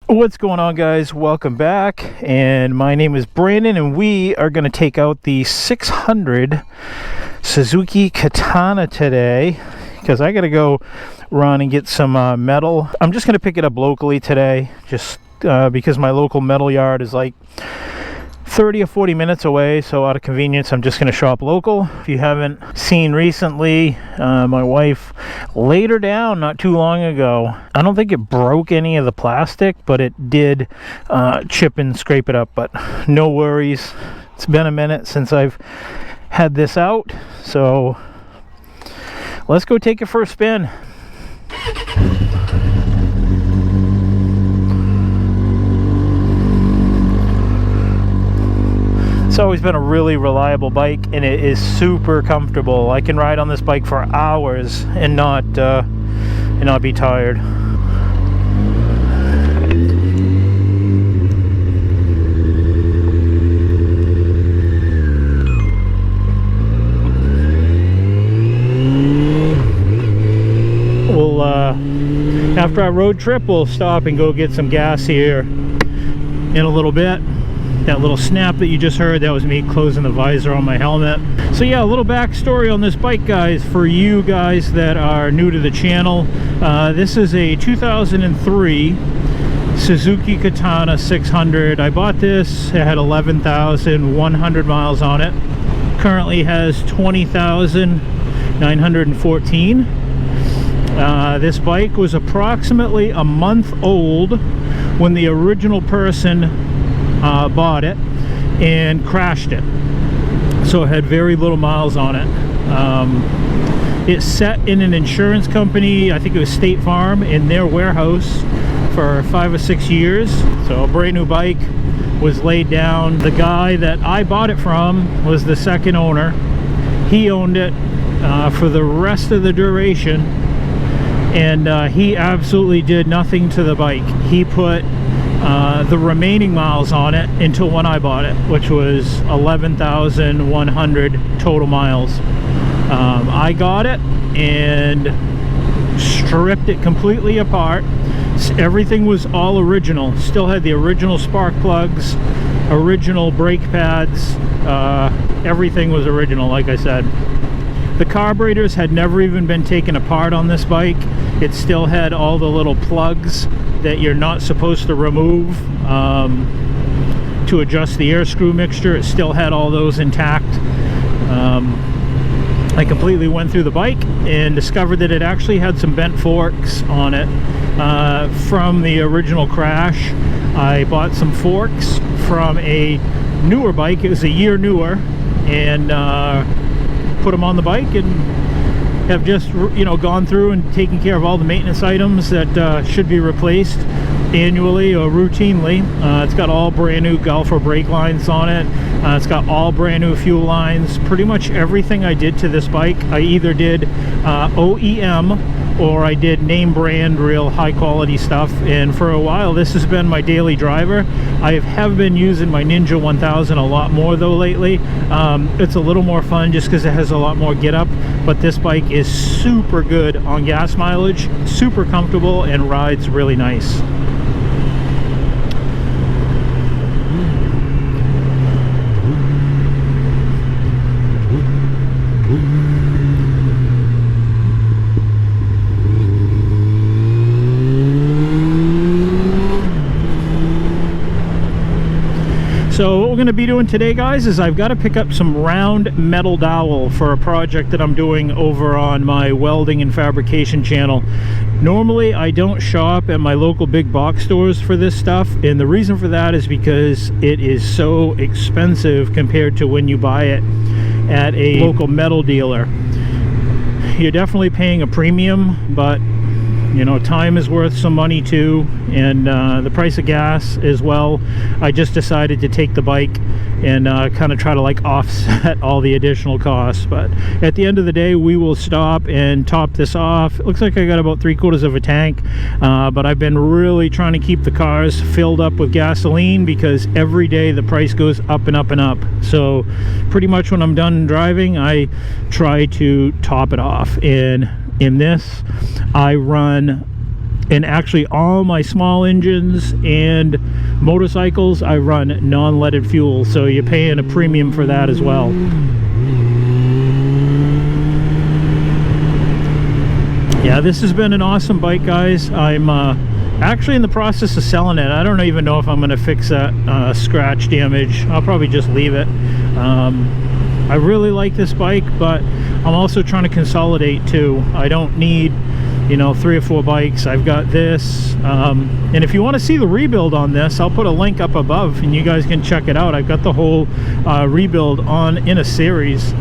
What's going on, guys? Welcome back, and my name is Brandon, and we are going to take out the 600 Suzuki Katana today because I got to go run and get some metal. I'm just going to pick it up locally today, just because my local metal yard is like 30 or 40 minutes away, so out of convenience I'm just going to shop local. If you haven't seen recently, my wife laid her down not too long ago. I don't think it broke any of the plastic, but it did chip and scrape it up, but no worries. It's been a minute since I've had this out, so let's go take it for a spin. It's always been a really reliable bike, and it is super comfortable. I can ride on this bike for hours and not be tired. We'll after our road trip, we'll stop and go get some gas here in a little bit. That little snap that you just heard, that was me closing the visor on my helmet. So yeah, a little backstory on this bike, guys, for you guys that are new to the channel. This is a 2003 Suzuki Katana 600. I bought this, it had 11,100 miles on it. Currently has 20,914. This bike was approximately a month old when the original person bought it and crashed it, so it had very little miles on it. It sat in an insurance company, I think it was State Farm, in their warehouse for 5 or 6 years. So a brand new bike was laid down. The guy that I bought it from was the second owner. He owned it for the rest of the duration, and he absolutely did nothing to the bike. He put the remaining miles on it until when I bought it, which was 11,100 total miles. I got it and stripped it completely apart. Everything was all original. Still had the original spark plugs, original brake pads, everything was original, like I said. The carburetors had never even been taken apart on this bike. It still had all the little plugs that you're not supposed to remove to adjust the air screw mixture. It still had all those intact. I completely went through the bike and discovered that it actually had some bent forks on it from the original crash. I bought some forks from a newer bike. It was a year newer, and put them on the bike, and have just, you know, gone through and taken care of all the maintenance items that should be replaced annually or routinely. It's got all brand new Golfer brake lines on it. It's got all brand new fuel lines. Pretty much everything I did to this bike, I either did OEM or I did name brand, real high quality stuff. And for a while this has been my daily driver. I have been using my Ninja 1000 a lot more though lately. It's a little more fun just because it has a lot more get up, but this bike is super good on gas mileage, super comfortable, and rides really nice. So what we're going to be doing today, guys, is I've got to pick up some round metal dowel for a project that I'm doing over on my welding and fabrication channel. Normally I don't shop at my local big box stores for this stuff, and the reason for that is because it is so expensive compared to when you buy it at a local metal dealer. You're definitely paying a premium, but you know, time is worth some money too, and the price of gas as well. I just decided to take the bike and kind of try to like offset all the additional costs, but at the end of the day we will stop and top this off. It looks like I got about 3/4 of a tank, but I've been really trying to keep the cars filled up with gasoline because every day the price goes up and up and up. So pretty much when I'm done driving I try to top it off, and in this I run And actually all my small engines and motorcycles, I run non-leaded fuel, so you're paying a premium for that as well. Yeah, this has been an awesome bike, guys. I'm actually in the process of selling it. I don't even know if I'm going to fix that scratch damage. I'll probably just leave it. I really like this bike, but I'm also trying to consolidate too. I don't need, you know, 3 or 4 bikes. I've got this, and if you want to see the rebuild on this, I'll put a link up above and you guys can check it out. I've got the whole rebuild in a series.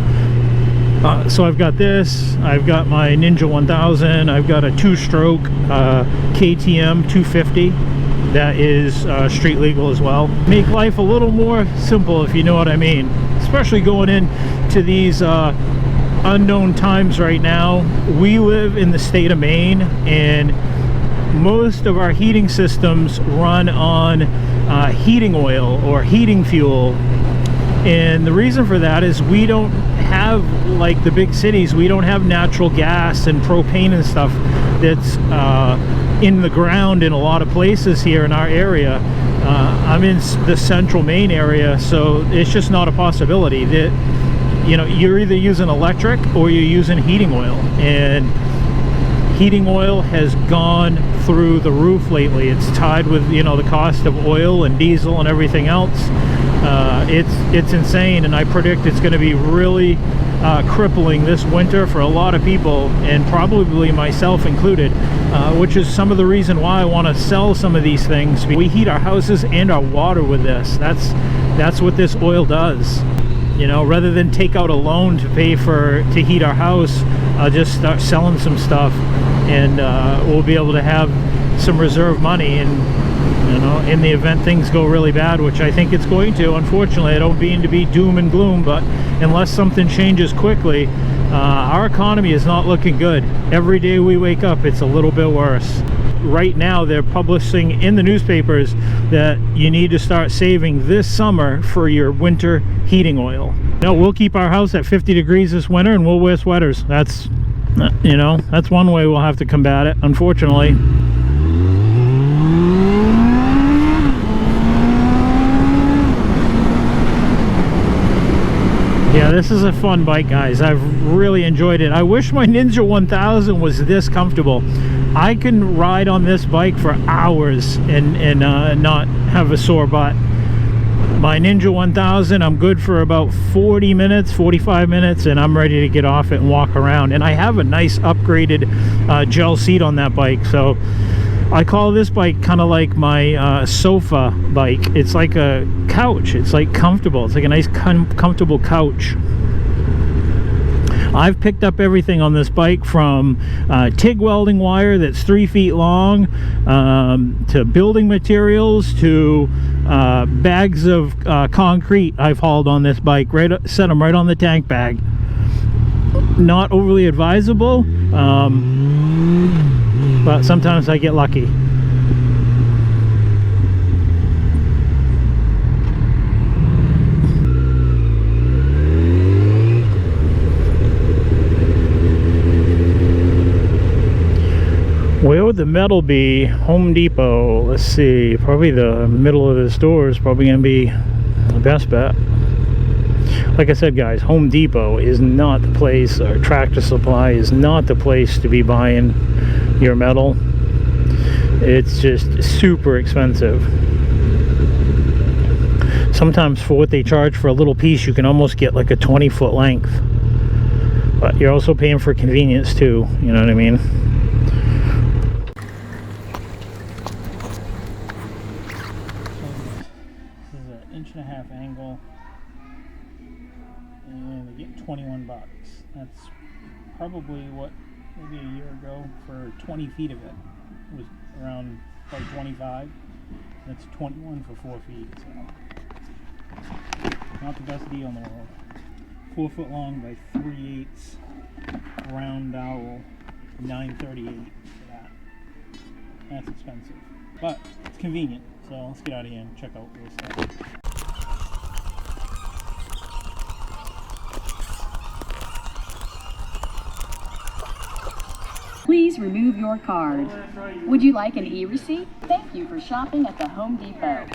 So I've got this, I've got my Ninja 1000, I've got a 2-stroke KTM 250 that is street legal as well. Make life a little more simple, if you know what I mean, especially going into these unknown times right now. We live in the state of Maine, and most of our heating systems run on heating oil or heating fuel. And the reason for that is we don't have, like the big cities, we don't have natural gas and propane and stuff that's in the ground in a lot of places here in our area. I'm in the central Maine area, so it's just not a possibility. That, you know, you're either using electric or you're using heating oil, and heating oil has gone through the roof lately. It's tied with, you know, the cost of oil and diesel and everything else. It's insane, and I predict it's going to be really crippling this winter for a lot of people, and probably myself included, which is some of the reason why I want to sell some of these things. We heat our houses and our water with this. That's what this oil does. You know, rather than take out a loan to pay to heat our house, I'll just start selling some stuff, and we'll be able to have some reserve money. And, you know, in the event things go really bad, which I think it's going to, unfortunately, I don't mean to be doom and gloom, but unless something changes quickly, our economy is not looking good. Every day we wake up, it's a little bit worse. Right now they're publishing in the newspapers that you need to start saving this summer for your winter heating oil. No, we'll keep our house at 50 degrees this winter, and we'll wear sweaters. That's, you know, that's one way we'll have to combat it, unfortunately. Yeah, this is a fun bike, guys. I've really enjoyed it. I wish my Ninja 1000 was this comfortable. I can ride on this bike for hours and not have a sore butt. My Ninja 1000, I'm good for about 40 minutes, 45 minutes, and I'm ready to get off it and walk around. And I have a nice upgraded gel seat on that bike, so I call this bike kind of like my sofa bike. It's like a couch. It's like comfortable. It's like a nice comfortable couch. I've picked up everything on this bike, from TIG welding wire that's 3 feet long, to building materials, to bags of concrete I've hauled on this bike. Set them right on the tank bag. Not overly advisable, but sometimes I get lucky. Where would the metal be? Home Depot. Let's see. Probably the middle of the store is probably going to be the best bet. Like I said, guys, Home Depot is not the place, or Tractor Supply is not the place to be buying your metal. It's just super expensive. Sometimes for what they charge for a little piece, you can almost get like a 20-foot length. But you're also paying for convenience too, you know what I mean? Inch-and-a-half angle, and they get 21 bucks. That's probably what, maybe a year ago, for 20 feet of it was around probably 25. That's 21 for 4 feet, so not the best deal in the world. 4 foot long by 3/8 round dowel, 938 for that. That's expensive, but it's convenient. So let's get out of here and check out this stuff. Please remove your card. Would you like an e-receipt? Thank you for shopping at the Home Depot.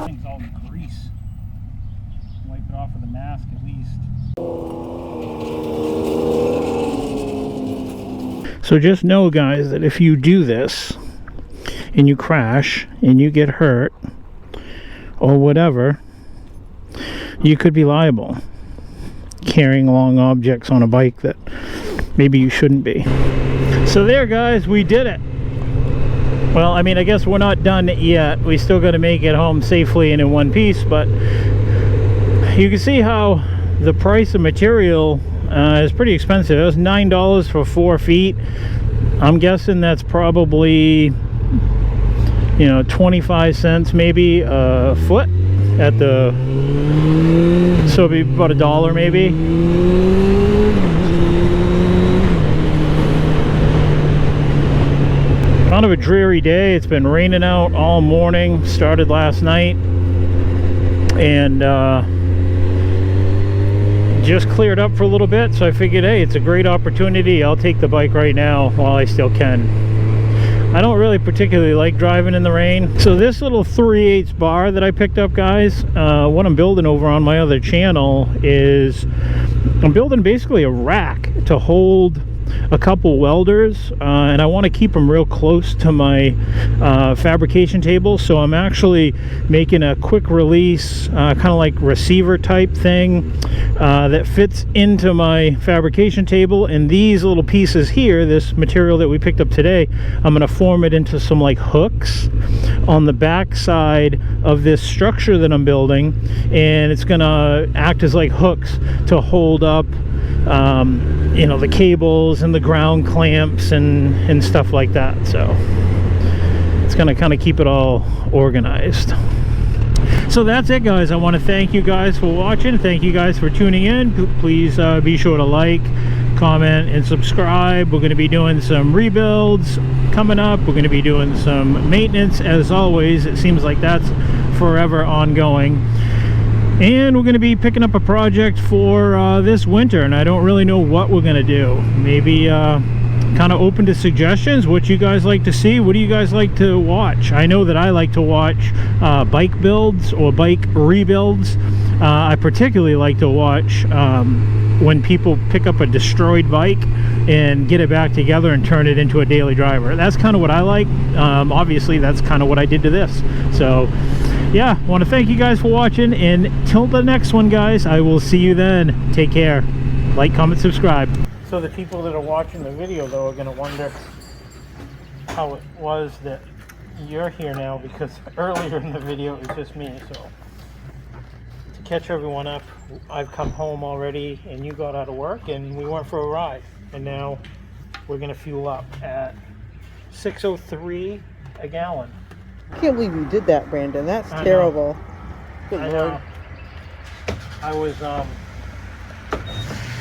Thing's all in grease. Wipe it off with a mask at least. So just know, guys, that if you do this and you crash and you get hurt or whatever, you could be liable carrying along objects on a bike that maybe you shouldn't be. So there, guys, we did it. Well, I mean, I guess we're not done yet. We still got to make it home safely and in one piece, but you can see how the price of material is pretty expensive. It was $9 for 4 feet. I'm guessing that's probably, you know, 25 cents maybe a foot at the, so it'd be about $1 maybe. Kind of a dreary day. It's been raining out all morning, started last night, and just cleared up for a little bit, so I figured, hey, it's a great opportunity. I'll take the bike right now while I still can. I don't really particularly like driving in the rain. So this little 3/8 bar that I picked up, guys, what I'm building over on my other channel is I'm building basically a rack to hold a couple welders, and I want to keep them real close to my fabrication table. So I'm actually making a quick release kind of like receiver type thing that fits into my fabrication table, and these little pieces here, this material that we picked up today, I'm going to form it into some like hooks on the back side of this structure that I'm building, and it's going to act as like hooks to hold up you know, the cables and the ground clamps and stuff like that. So it's gonna kind of keep it all organized. So that's it, guys. I want to thank you guys for watching. Thank you guys for tuning in. Please be sure to like, comment, and subscribe. We're going to be doing some rebuilds coming up. We're going to be doing some maintenance, as always. It seems like that's forever ongoing. And we're going to be picking up a project for this winter, and I don't really know what we're going to do. Maybe kind of open to suggestions, what you guys like to see. What do you guys like to watch? I know that I like to watch bike builds or bike rebuilds. I particularly like to watch when people pick up a destroyed bike and get it back together and turn it into a daily driver. That's kind of what I like. Obviously, that's kind of what I did to this. So yeah, I want to thank you guys for watching, and till the next one, guys, I will see you then. Take care. Like, comment, subscribe. So the people that are watching the video, though, are going to wonder how it was that you're here now, because earlier in the video it was just me. So to catch everyone up, I've come home already, and you got out of work, and we went for a ride, and now we're going to fuel up at $6.03 a gallon. I can't believe you did that, Brandon. That's terrible. Good Lord. I was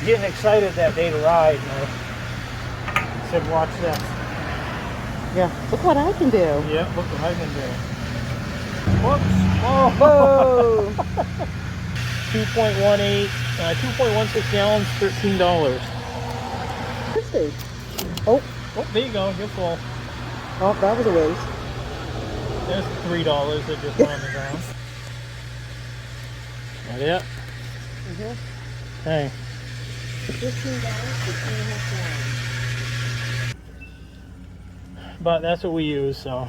getting excited that day to ride, and I said, watch this. Yeah, look what I can do. Yeah, look what I can do. Whoops. Oh. Whoa. 2.16 gallons, $13. Let's see. Oh, there you go. You're full. oh, that was a waste. There's $3 that just went on the ground. That it? Mm-hmm. Hey. $15 for 2.5 gallons. But that's what we use, so